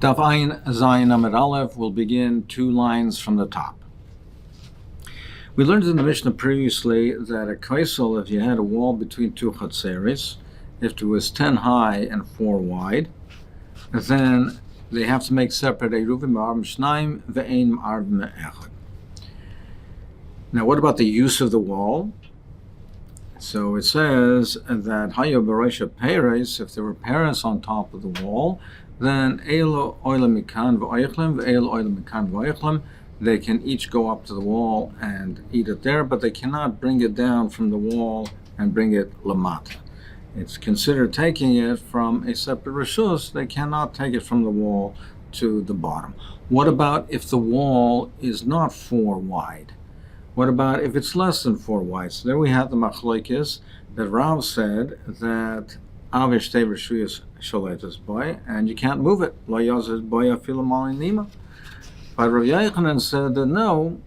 Daf Ayin Zayin Amud Aleph will begin 2 lines from the top. We learned in the Mishnah previously that a kaisel, if you had a wall between 2 chatzeres, if it was 10 high and 4 wide, then they have to make separate Eruvin ma'arvim shnaim ve'ein ma'arvim echad. Now, what about the use of the wall? So it says that hayo b'roisha peres, if there were peres on top of the wall, then elo oila mikan v'oichlem ve'elo oila mikan v'oichlem, they can each go up to the wall and eat it there, but they cannot bring it down from the wall and bring it lamata. It's considered taking it from a separate reshus. They cannot take it from the wall to the bottom. What about if the wall is not 4 wide? What about if it's less than 4 wide? So there we have the machlokes that Rav said that avish te reshuyas sholetas boy, and you can't move it. Lo yazes boy afilu mali nima. But Rav Yochanan said that no,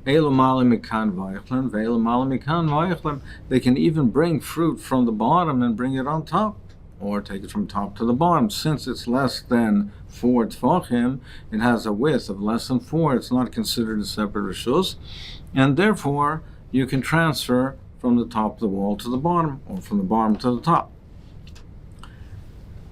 elu mali mikan vayichlem, ve'elu mali mikan vayichlem. They can even bring fruit from the bottom and bring it on top, or take it from top to the bottom. Since it's less than 4 tfachim, it has a width of less than 4. It's not considered a separate reshus, and therefore you can transfer from the top of the wall to the bottom, or from the bottom to the top.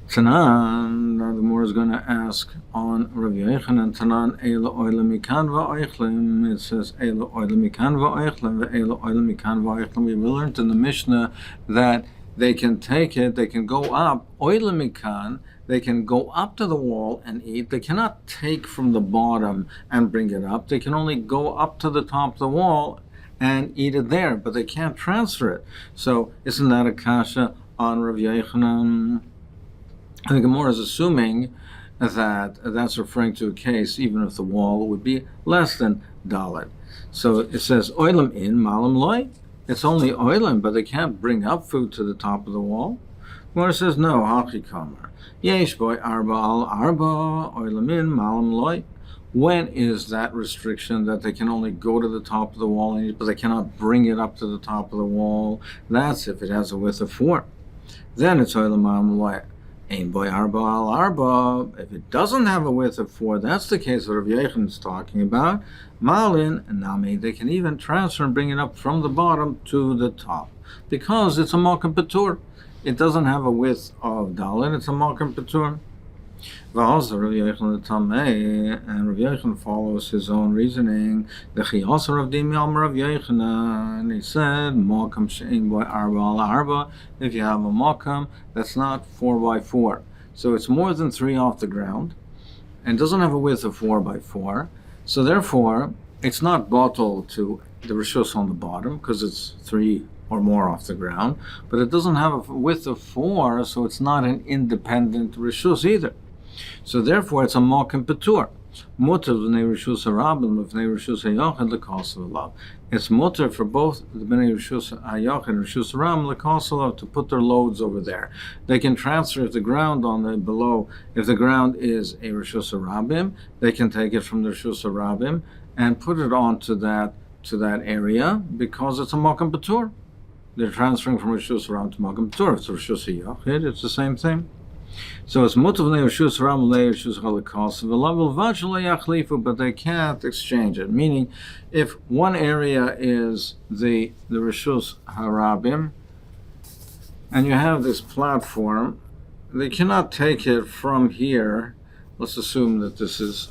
Tanan, the Gemara is going to ask on Rav Yochanan, Tanan, Eila oila mikan va'oichlem. It says, Eila oila mikan va'oichlem, ve'eila oila mikan va'oichlem. We learned in the Mishnah that they can take it, they can go up, oila mikan, they can go up to the wall and eat. They cannot take from the bottom and bring it up. They can only go up to the top of the wall and eat it there, but they can't transfer it. So isn't that a kasha on Rav Yochanan? The Gemara is assuming that that's referring to a case even if the wall would be less than dalet. So it says oilam in malam loy. It's only oilam, but they can't bring up food to the top of the wall. The Gemara says no. Hachi kamar yesh boy arba al arba oilam in malam loy. When is that restriction that they can only go to the top of the wall and eat, but they cannot bring it up to the top of the wall? That's if it has a width of 4. Then it's oilam malam loy. Ein boy arba al arba. If it doesn't have a width of 4, that's the case that Rav Yochanan is talking about. Malin and Nami, they can even transfer and bring it up from the bottom to the top, because it's a malkam patur. It doesn't have a width of dalet. It's a malkam patur. Also, Rav Yochanan tamei, and Rav Yochanan follows his own reasoning. The chiyasa of Dimiam Rav Yochanan, he said, "Malkam she'in boy arba al arba." If you have a malkam that's not 4 by 4, so it's more than 3 off the ground, and doesn't have a width of 4 by 4, so therefore it's not bottled to the reshus on the bottom because it's 3 or more off the ground, but it doesn't have a width of 4, so it's not an independent reshus either. So therefore, it's a malkam patur. Mutter v'nei reshus harabim v'nei reshus hayachid l'kosel alav. It's mutter for both the b'nei reshus hayachid and reshus harabim l'kosel alav to put their loads over there. They can transfer if the ground on the below. If the ground is a reshus harabim, they can take it from the reshus harabim and put it onto that area because it's a malkam patur. They're transferring from reshus harabim to malkam patur. If it's a reshus hayachid, it's the same thing. So it's mutar v'nei reshus harabim le'reshus halakos v'lavel v'achal le'yachlifu, but they can't exchange it. Meaning, if one area is the reshus harabim, and you have this platform, they cannot take it from here. Let's assume that this is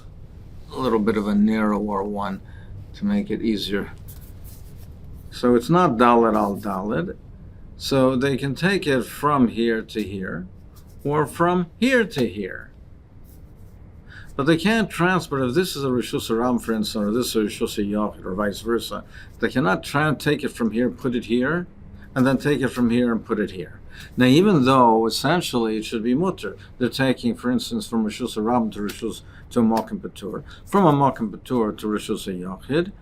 a little bit of a narrower one to make it easier. So it's not dalet al dalet. So they can take it from here to here, or from here to here. But they can't transfer, if this is a reshus harabim, for instance, or this is a reshus hayachid, or vice versa, they cannot take it from here, put it here, and then take it from here and put it here. Now, even though essentially it should be mutter, they're taking, for instance, from reshus harabim to a malkam patur, from a malkam patur to reshus hayachid,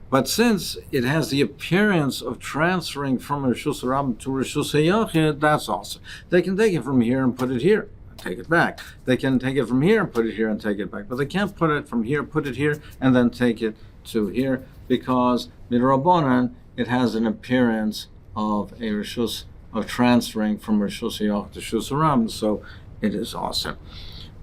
but since it has the appearance of transferring from reshus harabim to reshus hayachid, that's also. They can take it from here and put it here, and take it back. They can take it from here and put it here and take it back. But they can't put it from here, put it here, and then take it to here, because midrabanan it has an appearance of a reshus, of transferring from reshus hayachid to reshus harabim, so it is awesome.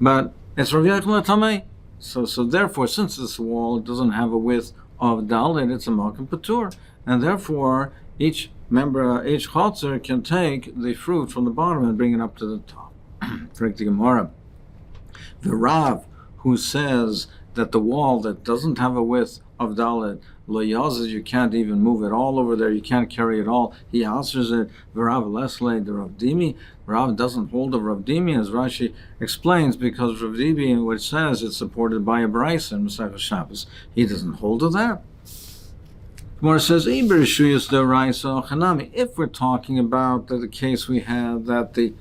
But It's Rav Yochanan Tamei. So therefore, since this wall doesn't have a width of Dalit, it's a Malkim Patur. And therefore, each Chotzer can take the fruit from the bottom and bring it up to the top. Correct the Gemara. The Rav, who says that the wall that doesn't have a width of Dalit, Lo Yazes, you can't even move it all over there, you can't carry it all, he answers it, V'Rav Lesle, the Rav Dimi. Rav doesn't hold of Rav Dimi, as Rashi explains, because Rav Dimi, which says it's supported by a Braisa in Masechet Shabbos. He doesn't hold of that. Gemara says, if we're talking about the case we have that the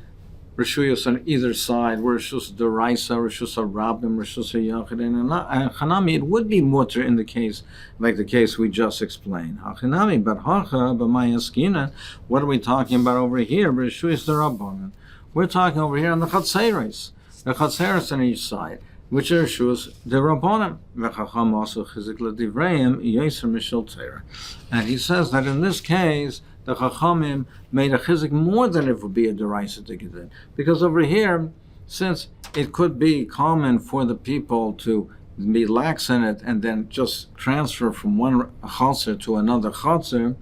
Rishuyos on either side, Rishus Deraisa, Rishus Rabim, Rishus Yachidin, and Chanami, it would be mutter in the case, like the case we just explained. Hachanami, but Hacha, B'mayaskina, what are we talking about over here? Rishuyos Derabanan. We're talking over here on the Chatzeres. The Chatzeres on each side, which are Rishuyos Derabanan. V'chacham also Chizik L'Divreim, Yeser Mishal Teira. And he says that in this case, the Chachamim made a chizik more than it would be a deraisa tikkun, because over here, since it could be common for the people to be lax in it and then just transfer from one chotzer to another chotzer,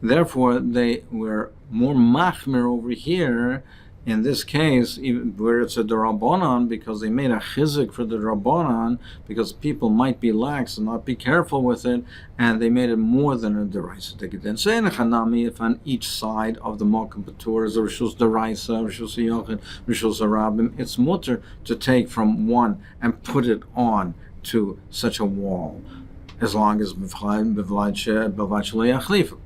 therefore they were more machmir over here. In this case, even where it's a derabanan, because they made a chizik for the derabanan, because people might be lax and not be careful with it, and they made it more than a deraisa tikkun. So in Chanami, if on each side of the Malkim Patur is a Rishus Deraisa, Rishus Yochid, Rishus Rabim, it's mutter to take from one and put it on to such a wall, as long as b'vlad shelei yachlifu.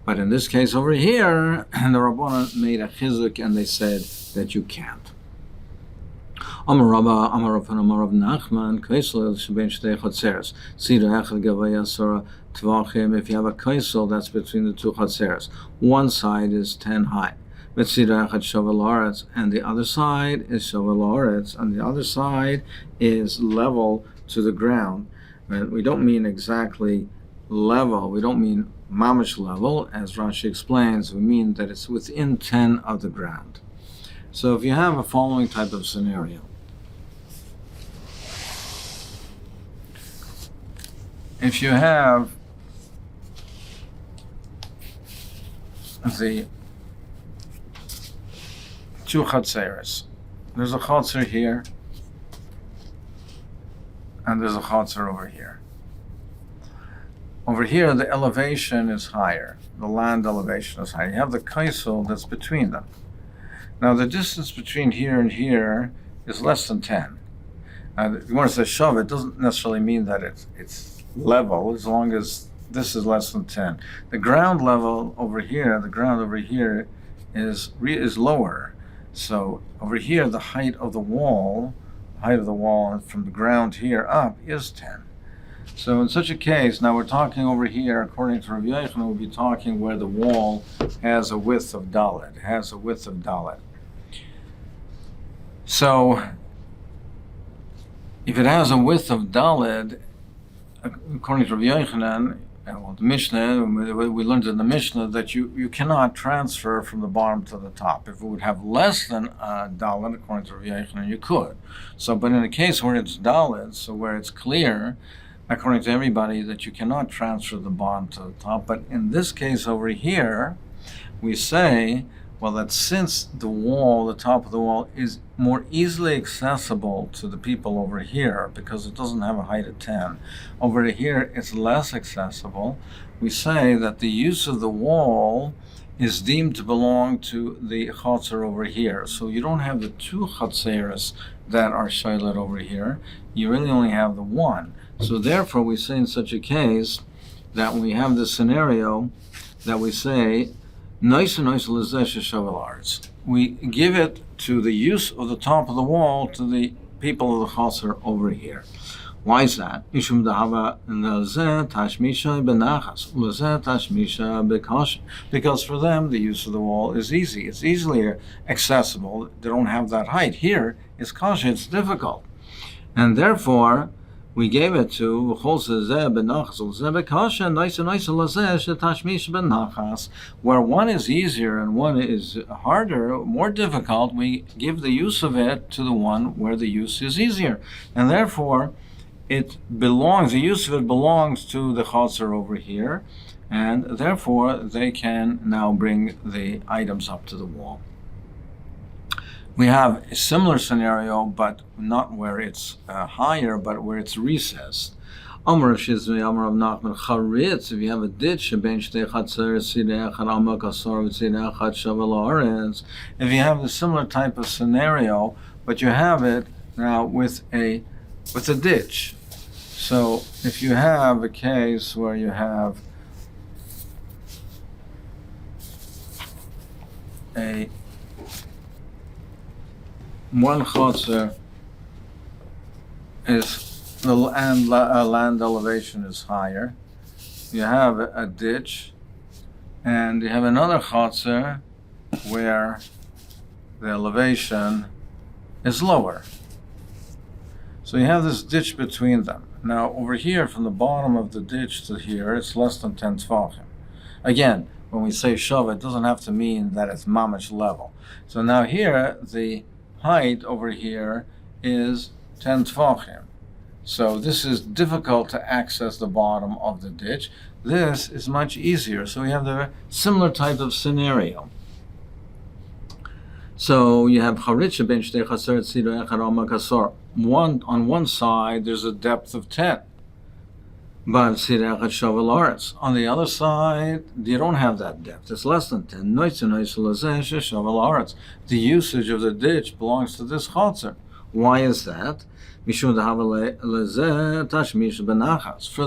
But in this case over here, the Rabbanan made a chizuk and they said that you can't. Amar Rabba, Amar Rav Nachman, Kaisel Sheben Shtei Chatzeres. Sida Echad Gavaya Sora Tvachim. If you have a kaisel that's between the two Chatzeres, one side is 10 high. But Sida Echad Shovel Aretz, and the other side is Shovel Aretz, and the other side is level to the ground. And we don't mean exactly level. We don't mean mamish level, as Rashi explains. We mean that it's within 10 of the ground. So if you have a following type of scenario, if you have the two chatzeres, there's a chatzer here, and there's a chatzer over here. Over here, the elevation is higher. The land elevation is higher. You have the kaisel that's between them. Now, the distance between here and here is less than 10. The Gemara says shav. It doesn't necessarily mean that it's level, as long as this is less than 10. The ground level over here, is lower. So over here, the height of the wall from the ground here up is 10. So in such a case, now we're talking over here, according to Rav Yochanan, we'll be talking where the wall has a width of Dalet. So if it has a width of Dalet, according to Rav Yochanan, the Mishnah, we learned in the Mishnah that you cannot transfer from the bottom to the top. If it would have less than Dalet, according to Rav Yochanan, you could. So, but in a case where it's Dalet, so where it's clear, according to everybody, that you cannot transfer the bottom to the top. But in this case over here, we say, well, that since the top of the wall is more easily accessible to the people over here, because it doesn't have a height of 10, over here it's less accessible, we say that the use of the wall is deemed to belong to the chotzer over here. So you don't have the two chatzeres that are shaylet over here, you really only have the one. So therefore, we say in such a case that when we have this scenario that we say, we give it to the use of the top of the wall to the people of the chaser over here. Why is that? Because for them, the use of the wall is easy. It's easily accessible. They don't have that height. Here, it's kasha, it's difficult. And therefore, we gave it to where one is easier and one is harder, more difficult. We give the use of it to the one where the use is easier, and therefore the use of it belongs to the chaser over here, and therefore they can now bring the items up to the wall. We have a similar scenario, but not where it's higher, but where it's recessed. Amar of Shizmi, Amar of Nachman, Charitz, if you have a ditch, if you have a similar type of scenario, but you have it now with a ditch. So if you have a case where you have one chotzer is the land elevation is higher. You have a ditch, and you have another chotzer where the elevation is lower. So you have this ditch between them. Now over here, from the bottom of the ditch to here, it's less than 10 tefachim. Again, when we say shava, it doesn't have to mean that it's mamash level. So now here, the height over here is 10 tefachim. So this is difficult to access the bottom of the ditch. This is much easier. So we have the similar type of scenario. So you have charitza ben shtei chaser tzira echad alma kasor. On one side, there's a depth of 10. But tzira echad shavel aretz. On the other side, you don't have that depth. It's less than 10. Shavel aretz. The usage of the ditch belongs to this chotzer. Why is that? For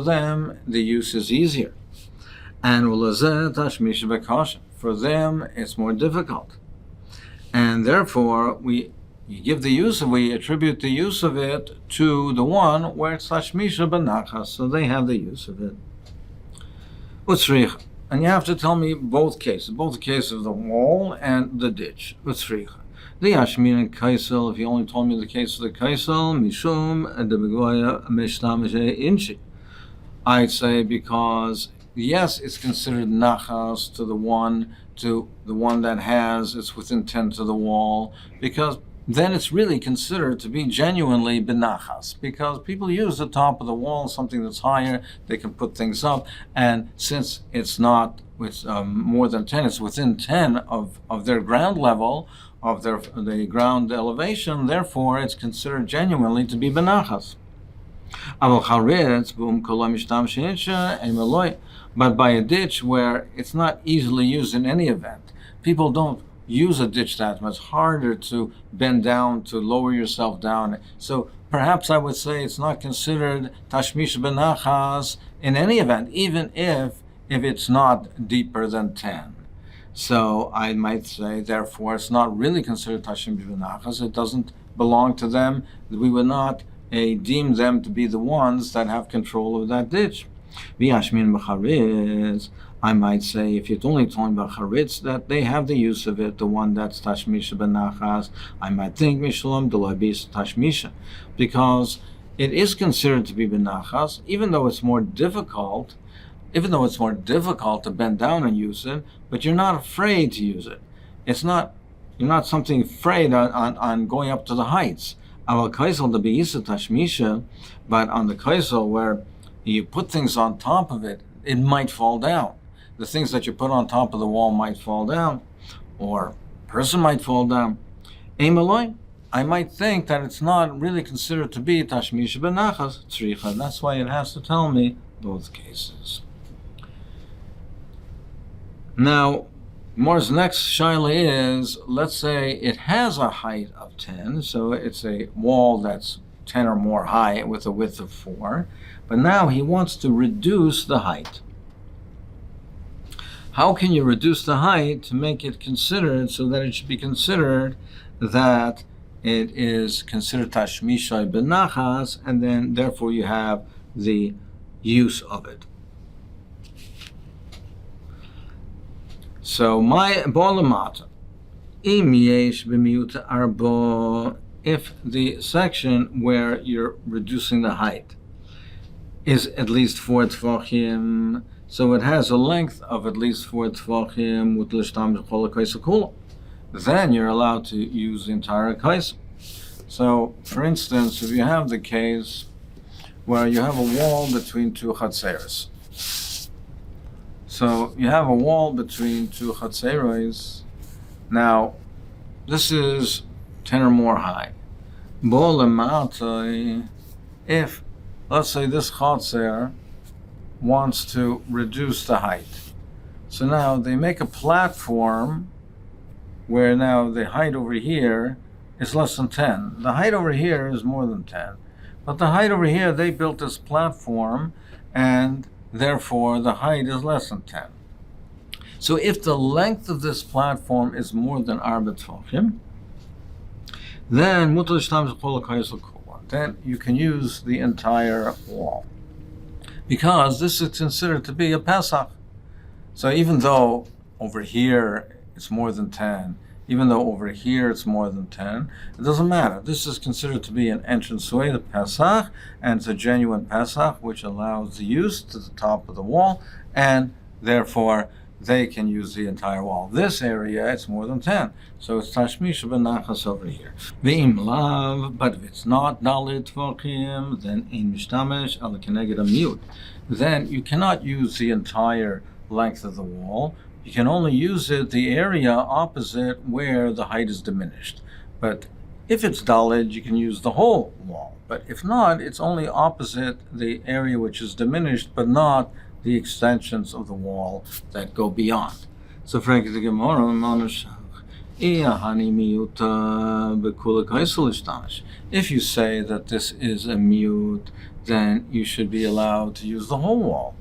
them, the use is easier. And for them, it's more difficult. And therefore, we attribute the use of it to the one where it's tashmisha benachas, so they have the use of it. Utzricha. And you have to tell me both the case of the wall and the ditch. Utzricha. The Yashmin and Kaisel, if you only told me the case of the Kaisel, Mishum and the Begoya Mishtamaje Inchi. I'd say because, yes, it's considered nachas to the one that has, it's within 10 to the wall, because then it's really considered to be genuinely benachas, because people use the top of the wall, something that's higher, they can put things up, and since it's not with more than 10, it's within 10 of their ground level, of the ground elevation, therefore it's considered genuinely to be benachas. But by a ditch where it's not easily used in any event, people don't use a ditch that much. It's harder to bend down, to lower yourself down. So perhaps I would say it's not considered tashmish benachas in any event, even if it's not deeper than 10. So I might say, therefore, it's not really considered tashmish benachas. It doesn't belong to them. We would not deem them to be the ones that have control of that ditch. I might say, if you're only talking about charitz, that they have the use of it, the one that's tashmisha benachas, I might think mishalom delabis tashmisha, because it is considered to be benachas, even though it's more difficult to bend down and use it, but you're not afraid to use it. You're not something afraid on going up to the heights. Aval kaisel the beisa tashmisha, but on the kaisel where you put things on top of it, it might fall down. The things that you put on top of the wall might fall down, or a person might fall down. Emaloi, I might think that it's not really considered to be tashmisha benachas tzricha. That's why it has to tell me both cases. Now, Mor's next shaila is, let's say it has a height of 10, so it's a wall that's 10 or more high with a width of 4, but now he wants to reduce the height. How can you reduce the height to make it considered so that it should be considered that it is considered tashmisha benachas, and then therefore you have the use of it? So my bolamata, im yesh b'miuta arbo, if the section where you're reducing the height is at least 4 tvachim, so it has a length of at least 4 tvachim, then you're allowed to use the entire kais. So, for instance, if you have the case where you have a wall between two chatzeros, so you have a wall between two chatzeros. Now, this is 10 or more high. If, let's say, this chatzer wants to reduce the height, so now they make a platform where now the height over here is less than 10. The height over here is more than 10. But the height over here, they built this platform, and therefore the height is less than 10. So if the length of this platform is more than arba tvachim, then you can use the entire wall, because this is considered to be a Pesach. So even though over here it's more than 10, even though over here it's more than 10, it doesn't matter. This is considered to be an entranceway to Pesach, and it's a genuine Pesach, which allows the use to the top of the wall, and therefore they can use the entire wall. This area, it's more than 10, so it's tashmish benachas over here. Ve'im lav, but if it's not dalit tvachim, then in mishtamesh ala keneged amud. Then you cannot use the entire length of the wall. You can only use it the area opposite where the height is diminished. But if it's dalit, you can use the whole wall. But if not, it's only opposite the area which is diminished, but not the extensions of the wall that go beyond. So, frankly, the Gemara, if you say that this is a mute, then you should be allowed to use the whole wall.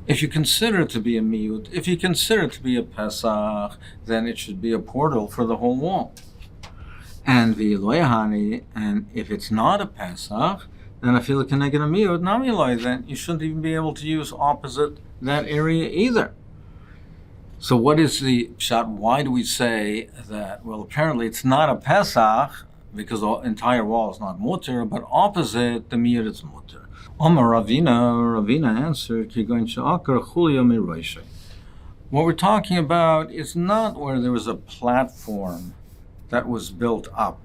If you consider it to be a miyut, if you consider it to be a Pesach, then it should be a portal for the whole wall. And if it's not a Pesach, then I feel keneged a miyut, namiloi, then you shouldn't even be able to use opposite that area either. So what is the shot? Why do we say that? Well, apparently it's not a Pesach, because the entire wall is not mutter, but opposite the miyut is mutter. Omar Ravina answered, what we're talking about is not where there was a platform that was built up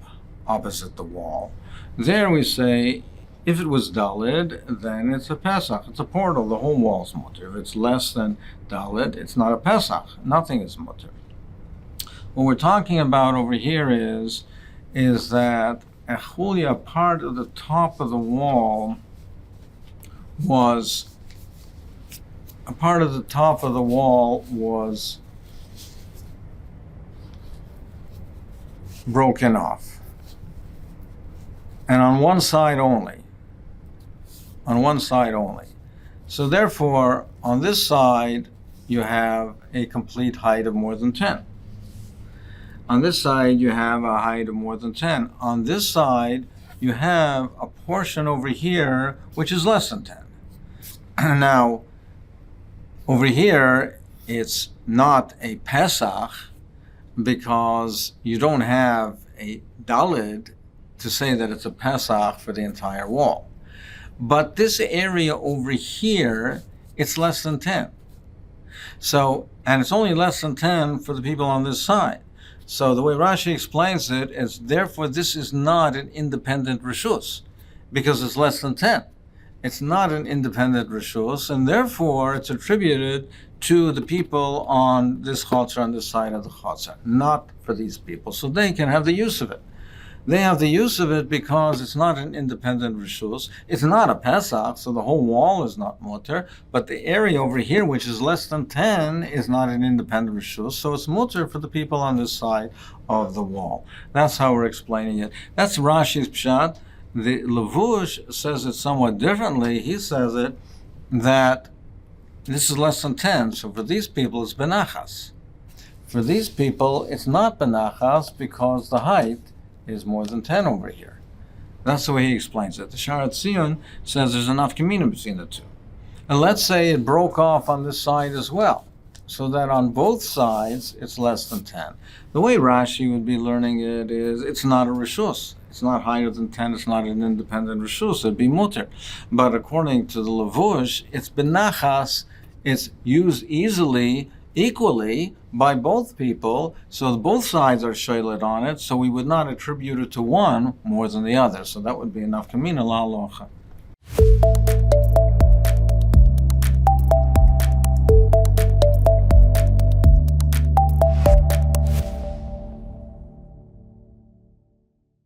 opposite the wall. There we say, if it was Dalid, then it's a Pesach, it's a portal, the whole wall is mutter. If it's less than Dalid, it's not a Pesach, nothing is mutter. What we're talking about over here is that a chulia, part of the top of the wall, was broken off, and on one side only. So therefore, on this side, you have a complete height of more than 10. On this side, you have a height of more than 10. On this side, you have a portion over here which is less than 10. Now, over here, it's not a Pesach because you don't have a Dalid to say that it's a Pesach for the entire wall. But this area over here, it's less than 10. So, and it's only less than 10 for the people on this side. So the way Rashi explains it is, therefore, this is not an independent reshus because it's less than 10. It's not an independent reshus, and therefore it's attributed to the people on this chotzer, on this side of the chotzer, not for these people. So they can have the use of it. They have the use of it because it's not an independent reshus. It's not a Pesach, so the whole wall is not mutter, but the area over here, which is less than 10, is not an independent reshus, so it's mutter for the people on this side of the wall. That's how we're explaining it. That's Rashi's pshat. The Levush says it somewhat differently. He says it that this is less than 10, so for these people it's benachas. For these people it's not benachas because the height is more than 10 over here. That's the way he explains it. The Sharat Sion says there's enough communion between the two. And let's say it broke off on this side as well, so that on both sides it's less than 10. The way Rashi would be learning it is it's not a reshus. It's not higher than 10. It's not an independent reshus. It'd be mutter. But according to the levush, it's benachas. It's used easily, equally by both people. So both sides are shaylet on it. So we would not attribute it to one more than the other. So that would be enough kamina la alocha.